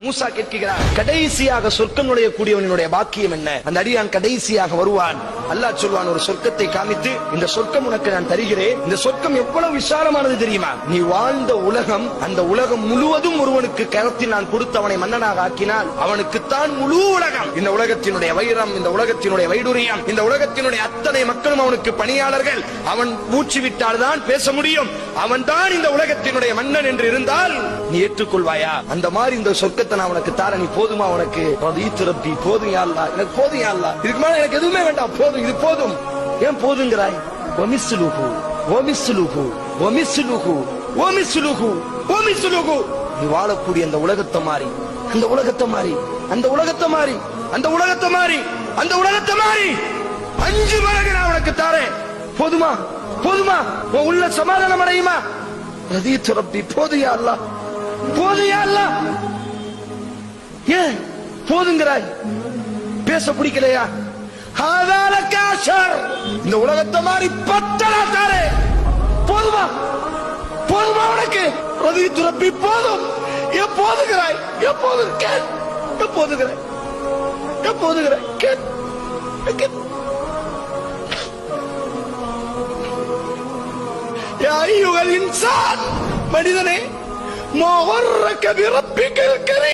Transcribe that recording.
மூசா கேட்கிறார், கடைசியாக சொர்க்கம் நுழையக்கூடியவனுடைய பாக்கியம் என்ன? அந்த அடியான் கடைசியாக வருவான். அல்லாஹ் சொல்வான், ஒரு சொர்க்கத்தை காமித்து, இந்த சொர்க்கம் உனக்கு நான் தருகிறேன். இந்த சொர்க்கம் எவ்வளவு விசாலமானது தெரியுமா? நீ வாழ்ந்த உலகம், அந்த உலகம் முழுவதும் ஒருவனுக்கு கரத்தில் நான் கொடுத்து அவனை மன்னனாக ஆக்கினால் அவனுக்குத்தான் முழு உலகம். இந்த உலகத்தினுடைய வைரம், இந்த உலகத்தினுடைய வைடூரியம், இந்த உலகத்தினுடைய அத்தனை மக்களும் அவனுக்கு பணியாளர்கள். அவன் மூச்சு விட்டால் தான் பேச முடியும். அவன் தான் இந்த உலகத்தினுடைய மன்னன் என்று இருந்தால் நீ ஏற்றுக்கொள்வாயா? அந்த மாதிரி இந்த சொர்க்கத்தை நான் உனக்கு தார, நீ போதுமா? உனக்கு ரப்பி போதும் யா அல்லாஹ், எனக்கு போதும் யா அல்லாஹ், இதுக்கு மேல எனக்கு எதுவுமே வேண்டாம், போதும், இது போதும். ஏன் போதுங்கிறாய்? வமிஸ்லுஹு வமிஸ்லுஹு வமிஸ்லுஹு வமிஸ்லுஹு வமிஸ்லுஹு. நீ வாழக்கூடிய அந்த உலகத்தை மாறி, அந்த உலகத்தை மாறி, அந்த உலகத்தை மாறி, அந்த உலகத்தை மாறி, அந்த உலகத்தை மாறி 5 மடங்கு நான் உனக்கு தாரேன். போதுமா? போதுமா? உன் உள்ள சமாதானம் அடையுமா? ரப்பி போதும் யா அல்லாஹ், போதும் யா அல்லாஹ். ஏன் போதுங்கிறாய்? பேச பிடிக்கலையா? இந்த உலகத்தை மாதிரி 10 தாரே. போதுமா? போதுமா உனக்கு? ரப்பி போதும். ஏன் போதுகிறாய்? எப்போது கேள், எப்போதுகிறாய், எப்போதுகிறாய் கேள். இன்சான், மனிதனே, மோகர்ரக பிரப்பிக்கல் கரீம்.